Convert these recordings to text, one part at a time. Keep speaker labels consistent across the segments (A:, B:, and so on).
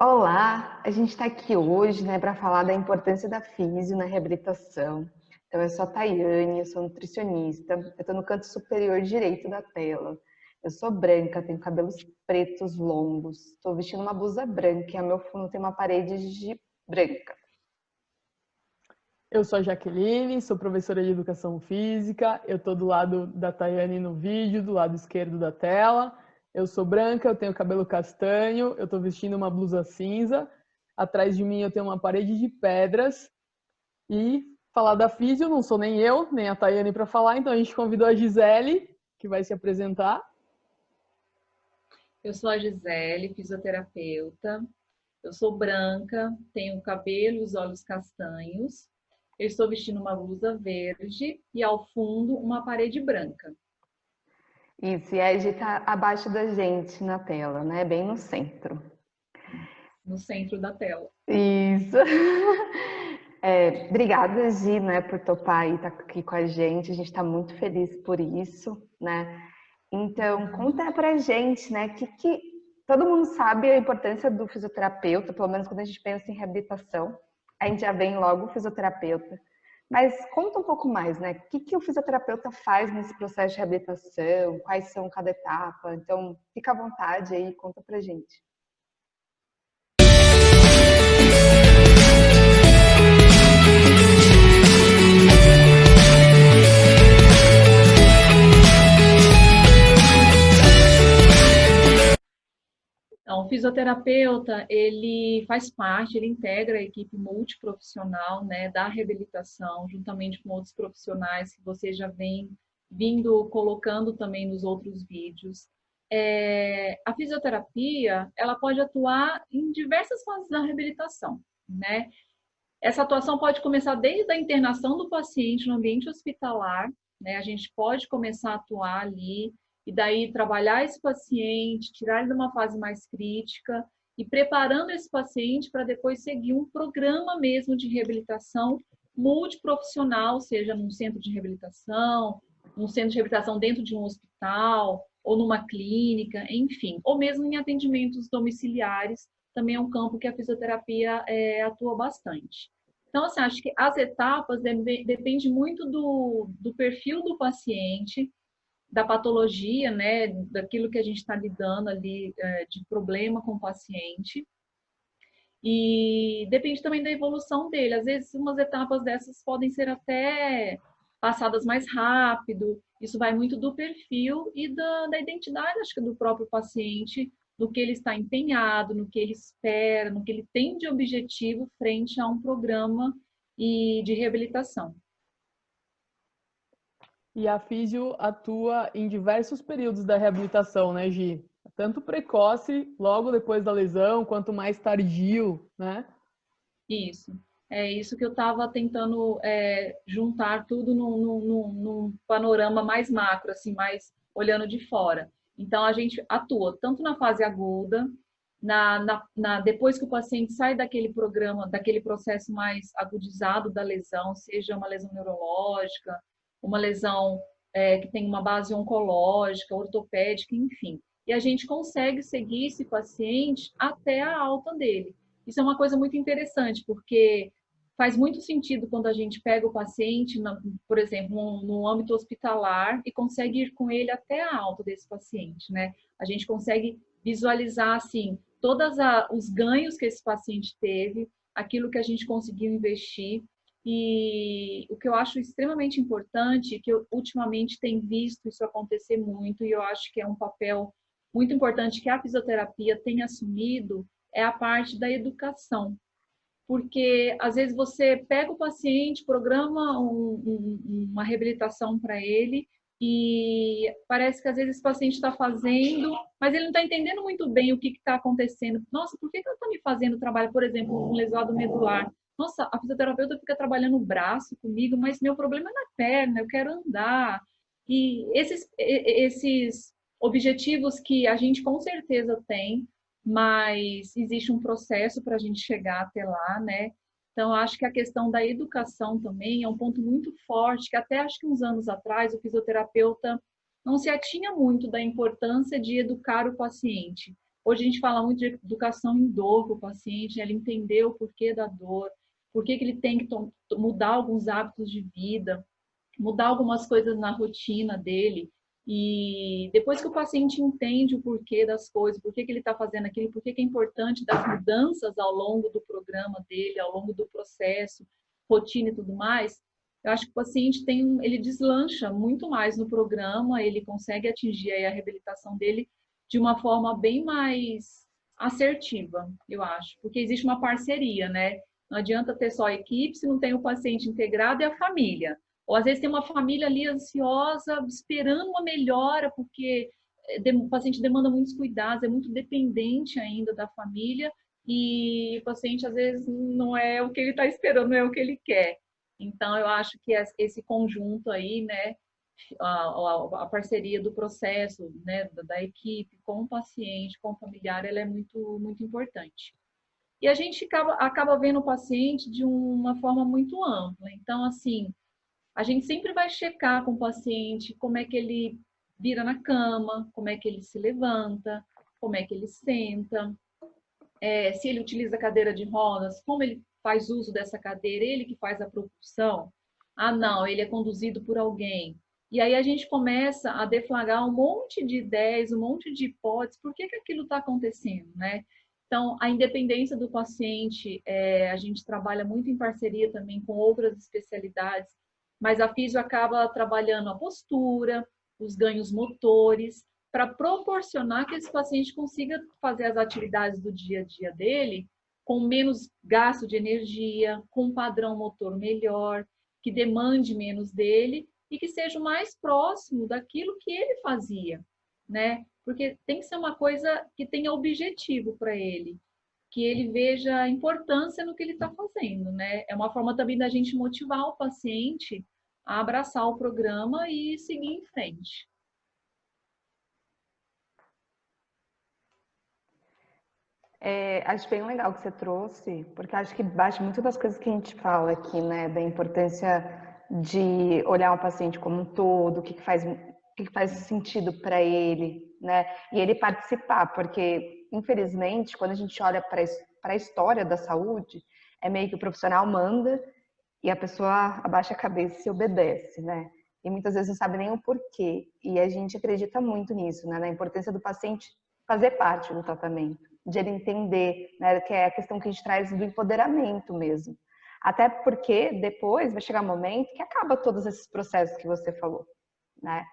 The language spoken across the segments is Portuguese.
A: Olá, a gente está aqui hoje, né, para falar da importância da físio na reabilitação. Então, eu sou a Tayane, eu sou nutricionista, eu estou no canto superior direito da tela. Eu sou branca, tenho cabelos pretos longos, estou vestindo uma blusa branca e ao meu fundo tem uma parede de branca.
B: Eu sou a Jaqueline, sou professora de Educação Física, eu estou do lado da Tayane no vídeo, do lado esquerdo da tela. Eu sou branca, eu tenho cabelo castanho, eu estou vestindo uma blusa cinza. Atrás de mim eu tenho uma parede de pedras. E falar da físio, não sou nem eu, nem a Tayane para falar, então a gente convidou a Gisele, que vai se apresentar.
C: Eu sou a Gisele, fisioterapeuta. Eu sou branca, tenho cabelo e os olhos castanhos. Eu estou vestindo uma blusa verde e ao fundo uma parede branca.
A: Isso, e a Gi está abaixo da gente na tela, né, bem no centro.
C: No centro da tela.
A: Isso. Obrigada, Gi, né, por topar e estar aqui com a gente está muito feliz por isso, né? Então, conta pra gente, né, que todo mundo sabe a importância do fisioterapeuta, pelo menos quando a gente pensa em reabilitação, a gente já vem logo o fisioterapeuta. Mas conta um pouco mais, né? O que o fisioterapeuta faz nesse processo de reabilitação? Quais são cada etapa? Então, fica à vontade aí, conta pra gente.
C: Então, o fisioterapeuta, ele faz parte, ele integra a equipe multiprofissional, né, da reabilitação, juntamente com outros profissionais que você já vem vindo colocando também nos outros vídeos. A fisioterapia, ela pode atuar em diversas fases da reabilitação, né? Essa atuação pode começar desde a internação do paciente no ambiente hospitalar, né? A gente pode começar a atuar ali e daí trabalhar esse paciente, tirar ele de uma fase mais crítica e preparando esse paciente para depois seguir um programa mesmo de reabilitação multiprofissional, seja num centro de reabilitação, num centro de reabilitação dentro de um hospital ou numa clínica, enfim, ou mesmo em atendimentos domiciliares, também é um campo que a fisioterapia atua bastante. Então, assim, acho que as etapas dependem muito do perfil do paciente, da patologia, né, daquilo que a gente está lidando ali, de problema com o paciente. E depende também da evolução dele. Às vezes, umas etapas dessas podem ser até passadas mais rápido. Isso vai muito do perfil e da identidade, acho que, do próprio paciente, no que ele está empenhado, no que ele espera, no que ele tem de objetivo frente a um programa de reabilitação.
B: E a físio atua em diversos períodos da reabilitação, né, Gi? Tanto precoce, logo depois da lesão, quanto mais tardio, né?
C: Isso. É isso que eu estava tentando juntar tudo num panorama mais macro, assim, mais olhando de fora. Então, a gente atua tanto na fase aguda, depois que o paciente sai daquele programa, daquele processo mais agudizado da lesão, seja uma lesão neurológica, uma lesão que tem uma base oncológica, ortopédica, enfim. E a gente consegue seguir esse paciente até a alta dele. Isso é uma coisa muito interessante, porque faz muito sentido quando a gente pega o paciente, por exemplo, no âmbito hospitalar e consegue ir com ele até a alta desse paciente, né? A gente consegue visualizar, assim, todos os ganhos que esse paciente teve, aquilo que a gente conseguiu investir. E o que eu acho extremamente importante, que eu ultimamente tenho visto isso acontecer muito, e eu acho que é um papel muito importante que a fisioterapia tem assumido, é a parte da educação. Porque às vezes você pega o paciente, programa uma reabilitação para ele e parece que às vezes esse paciente está fazendo, mas ele não está entendendo muito bem o que está acontecendo. Nossa, por que ela está me fazendo trabalho, por exemplo, um lesado medular? Nossa, a fisioterapeuta fica trabalhando o braço comigo, mas meu problema é na perna, eu quero andar. E esses objetivos que a gente com certeza tem, mas existe um processo para a gente chegar até lá, né? Então, acho que a questão da educação também é um ponto muito forte, que até acho que uns anos atrás o fisioterapeuta não se atinha muito da importância de educar o paciente. Hoje a gente fala muito de educação em dor para o paciente, né? Ele entender o porquê da dor, por que ele tem que mudar alguns hábitos de vida, mudar algumas coisas na rotina dele. E depois que o paciente entende o porquê das coisas, por que ele está fazendo aquilo, por que é importante das mudanças ao longo do programa dele, ao longo do processo, rotina e tudo mais, eu acho que o paciente ele deslancha muito mais no programa, ele consegue atingir aí a reabilitação dele de uma forma bem mais assertiva, eu acho, porque existe uma parceria, né? Não adianta ter só a equipe se não tem o paciente integrado e a família. Ou às vezes tem uma família ali ansiosa, esperando uma melhora, porque o paciente demanda muitos cuidados, é muito dependente ainda da família, e o paciente às vezes não é o que ele está esperando, não é o que ele quer. Então, eu acho que esse conjunto aí, né, a parceria do processo, né, da equipe com o paciente, com o familiar, ela é muito, muito importante. E a gente acaba vendo o paciente de uma forma muito ampla. Então, assim, a gente sempre vai checar com o paciente como é que ele vira na cama, como é que ele se levanta, como é que ele senta, se ele utiliza a cadeira de rodas, como ele faz uso dessa cadeira, ele que faz a propulsão. Ah, não, ele é conduzido por alguém. E aí a gente começa a deflagrar um monte de ideias, um monte de hipóteses, por que aquilo está acontecendo, né? Então, a independência do paciente, a gente trabalha muito em parceria também com outras especialidades, mas a físio acaba trabalhando a postura, os ganhos motores, para proporcionar que esse paciente consiga fazer as atividades do dia a dia dele com menos gasto de energia, com um padrão motor melhor, que demande menos dele e que seja o mais próximo daquilo que ele fazia, né? Porque tem que ser uma coisa que tenha objetivo para ele, que ele veja a importância no que ele está fazendo, né? É uma forma também da gente motivar o paciente a abraçar o programa e seguir em frente.
A: Acho bem legal que você trouxe, porque acho que bate muito das coisas que a gente fala aqui, né? Da importância de olhar o paciente como um todo, o que faz sentido para ele, né? E ele participar, porque, infelizmente, quando a gente olha para a história da saúde, é meio que o profissional manda e a pessoa abaixa a cabeça e obedece, né? E muitas vezes não sabe nem o porquê. E a gente acredita muito nisso, né? Na importância do paciente fazer parte do tratamento, de ele entender, né? Que é a questão que a gente traz do empoderamento mesmo. Até porque depois vai chegar um momento que acaba todos esses processos que você falou, né?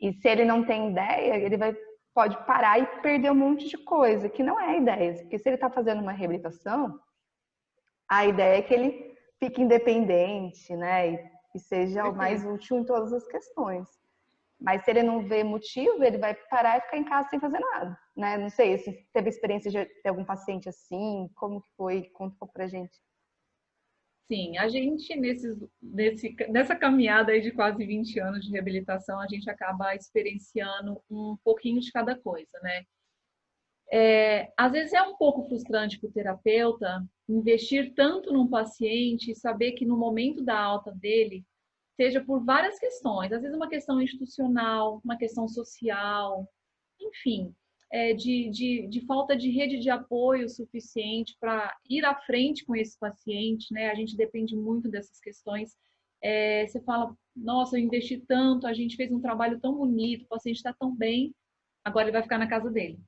A: E se ele não tem ideia, pode parar e perder um monte de coisa, que não é ideia. Porque se ele está fazendo uma reabilitação, a ideia é que ele fique independente, né? E seja o mais útil em todas as questões. Mas se ele não vê motivo, ele vai parar e ficar em casa sem fazer nada, né? Não sei se teve experiência de ter algum paciente assim, como que foi? Conta um pouco pra gente.
C: Sim, a gente nessa caminhada aí de quase 20 anos de reabilitação, a gente acaba experienciando um pouquinho de cada coisa, né? Às vezes é um pouco frustrante para o terapeuta investir tanto num paciente e saber que no momento da alta dele, seja por várias questões, às vezes uma questão institucional, uma questão social, enfim, de falta de rede de apoio suficiente para ir à frente com esse paciente, né? A gente depende muito dessas questões. Você fala, nossa, eu investi tanto, a gente fez um trabalho tão bonito, o paciente está tão bem, agora ele vai ficar na casa dele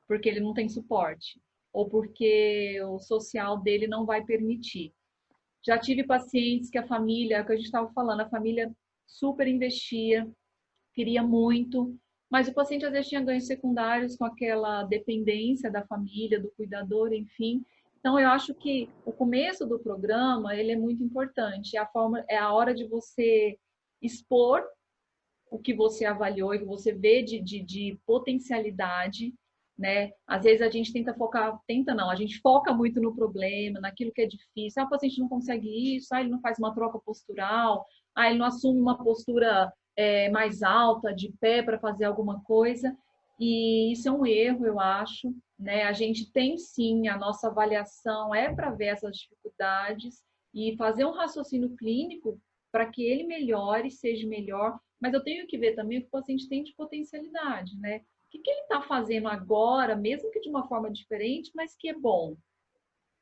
C: porque ele não tem suporte ou porque o social dele não vai permitir. Já tive pacientes que a família, que a gente estava falando, a família super investia, queria muito, mas o paciente às vezes tinha ganhos secundários com aquela dependência da família, do cuidador, enfim. Então eu acho que o começo do programa ele é muito importante. É a hora de você expor o que você avaliou e que você vê de potencialidade, né? Às vezes a gente a gente foca muito no problema, naquilo que é difícil. Ah, o paciente não consegue isso, ele não faz uma troca postural, ele não assume uma postura mais alta, de pé, para fazer alguma coisa. E isso é um erro, eu acho, né? A gente tem sim, a nossa avaliação é para ver essas dificuldades e fazer um raciocínio clínico para que ele melhore, seja melhor, mas eu tenho que ver também o que o paciente tem de potencialidade, né? que ele está fazendo agora, mesmo que de uma forma diferente, mas que é bom,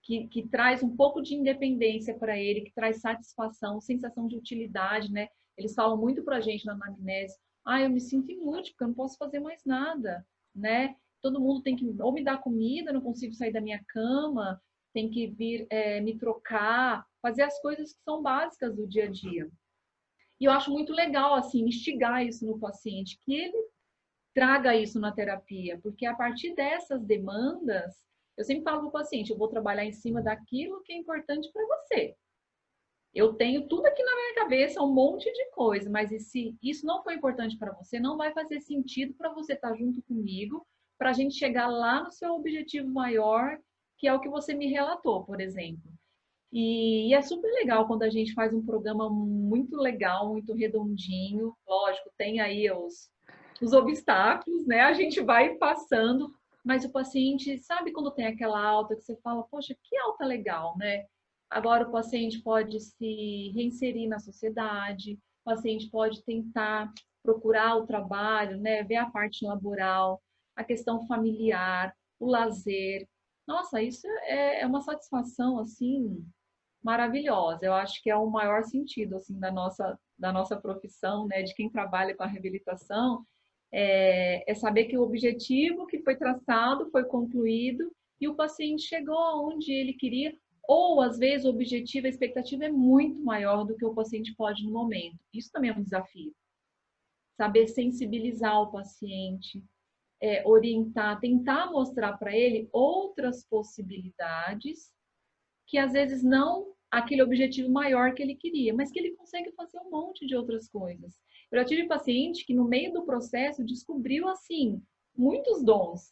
C: que traz um pouco de independência para ele, que traz satisfação, sensação de utilidade, né? Eles falam muito para a gente na anamnese, eu me sinto inútil, porque eu não posso fazer mais nada, né? Todo mundo tem que ou me dar comida, eu não consigo sair da minha cama, tem que vir me trocar, fazer as coisas que são básicas do dia a dia. E eu acho muito legal, assim, instigar isso no paciente, que ele traga isso na terapia, porque a partir dessas demandas, eu sempre falo para o paciente, eu vou trabalhar em cima daquilo que é importante para você. Eu tenho tudo aqui na minha cabeça, um monte de coisa, mas e se isso não for importante para você, não vai fazer sentido para você estar junto comigo, para a gente chegar lá no seu objetivo maior, que é o que você me relatou, por exemplo. E é super legal quando a gente faz um programa muito legal, muito redondinho. Lógico, tem aí os obstáculos, né? A gente vai passando, mas o paciente, sabe quando tem aquela alta que você fala, poxa, que alta legal, né? Agora o paciente pode se reinserir na sociedade, o paciente pode tentar procurar o trabalho, né? Ver a parte laboral, a questão familiar, o lazer. Nossa, isso é uma satisfação, assim, maravilhosa. Eu acho que é o maior sentido, assim, da nossa profissão, né? De quem trabalha com a reabilitação, é saber que o objetivo que foi traçado foi concluído e o paciente chegou aonde ele queria, ou às vezes o objetivo, a expectativa é muito maior do que o paciente pode no momento. Isso também é um desafio. Saber sensibilizar o paciente, orientar, tentar mostrar para ele outras possibilidades que às vezes não aquele objetivo maior que ele queria, mas que ele consegue fazer um monte de outras coisas. Eu já tive paciente que no meio do processo descobriu, assim, muitos dons.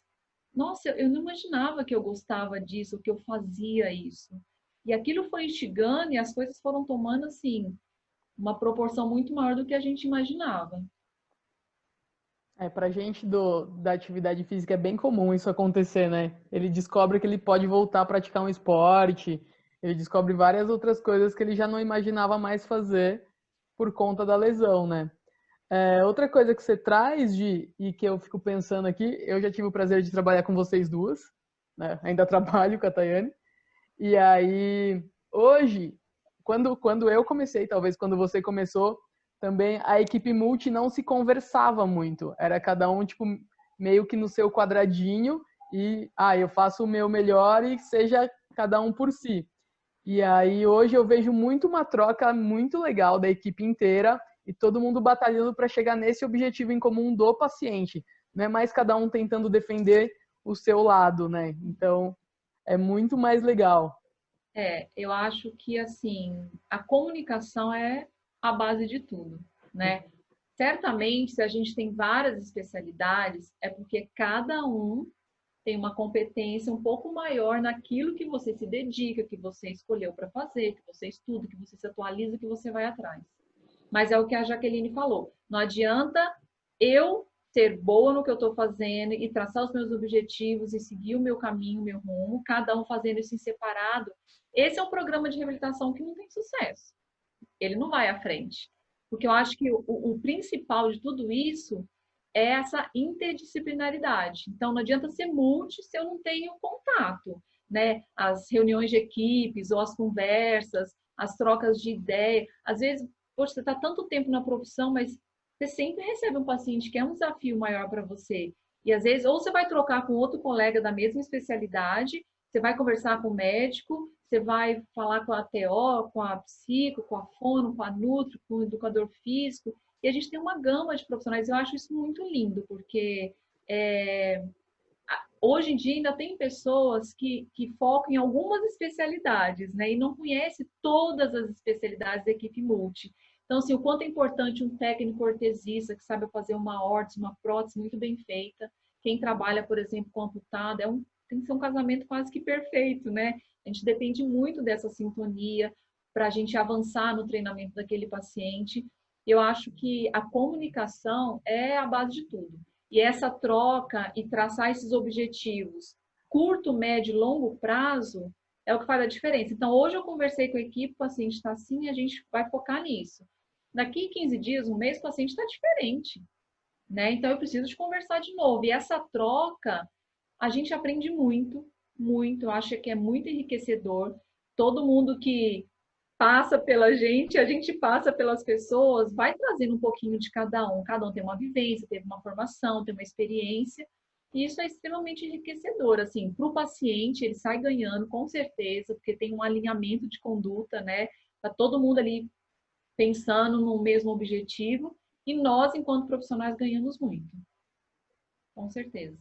C: Nossa, eu não imaginava que eu gostava disso, que eu fazia isso. E aquilo foi instigando e as coisas foram tomando, assim, uma proporção muito maior do que a gente imaginava.
B: Pra gente da atividade física é bem comum isso acontecer, né? Ele descobre que ele pode voltar a praticar um esporte, ele descobre várias outras coisas que ele já não imaginava mais fazer por conta da lesão, né? Outra coisa que você traz, e que eu fico pensando aqui, eu já tive o prazer de trabalhar com vocês duas, né? Ainda trabalho com a Tayane. E aí, hoje, quando eu comecei, talvez quando você começou, também a equipe multi não se conversava muito. Era cada um, tipo, meio que no seu quadradinho e, eu faço o meu melhor e seja cada um por si. E aí, hoje eu vejo muito uma troca muito legal da equipe inteira e todo mundo batalhando para chegar nesse objetivo em comum do paciente. Não é mais cada um tentando defender o seu lado, né? Então, é muito mais legal.
C: Eu acho que, assim, a comunicação é a base de tudo, né? Certamente, se a gente tem várias especialidades, é porque cada um tem uma competência um pouco maior naquilo que você se dedica, que você escolheu para fazer, que você estuda, que você se atualiza, que você vai atrás. Mas é o que a Jaqueline falou. Não adianta eu ser boa no que eu estou fazendo e traçar os meus objetivos e seguir o meu caminho, o meu rumo, cada um fazendo isso em separado. Esse é um programa de reabilitação que não tem sucesso. Ele não vai à frente. Porque eu acho que o principal de tudo isso é essa interdisciplinaridade. Então, não adianta ser multi se eu não tenho contato, né? As reuniões de equipes ou as conversas, as trocas de ideia. Às vezes, poxa, você está tanto tempo na profissão, mas você sempre recebe um paciente que é um desafio maior para você. E às vezes, ou você vai trocar com outro colega da mesma especialidade, você vai conversar com o médico, você vai falar com a TO, com a psico, com a fono, com a nutri, com o educador físico. E a gente tem uma gama de profissionais. Eu acho isso muito lindo, porque hoje em dia ainda tem pessoas que focam em algumas especialidades, né? E não conhecem todas as especialidades da equipe multi. Então, assim, o quanto é importante um técnico ortesista que sabe fazer uma órtese, uma prótese muito bem feita. Quem trabalha, por exemplo, com amputado, tem que ser um casamento quase que perfeito, né? A gente depende muito dessa sintonia para a gente avançar no treinamento daquele paciente. Eu acho que a comunicação é a base de tudo. E essa troca e traçar esses objetivos curto, médio e longo prazo é o que faz a diferença. Então, hoje eu conversei com a equipe, o paciente está assim, a gente vai focar nisso. Daqui 15 dias, um mês, o paciente está diferente. né? Então eu preciso de conversar de novo. E essa troca, a gente aprende muito, muito. Eu acho que é muito enriquecedor. Todo mundo que passa pela gente, a gente passa pelas pessoas, vai trazendo um pouquinho de cada um. Cada um tem uma vivência, teve uma formação, tem uma experiência. E isso é extremamente enriquecedor, assim, para o paciente, ele sai ganhando, com certeza, porque tem um alinhamento de conduta, né? Tá todo mundo ali pensando no mesmo objetivo, e nós, enquanto profissionais, ganhamos muito. Com certeza.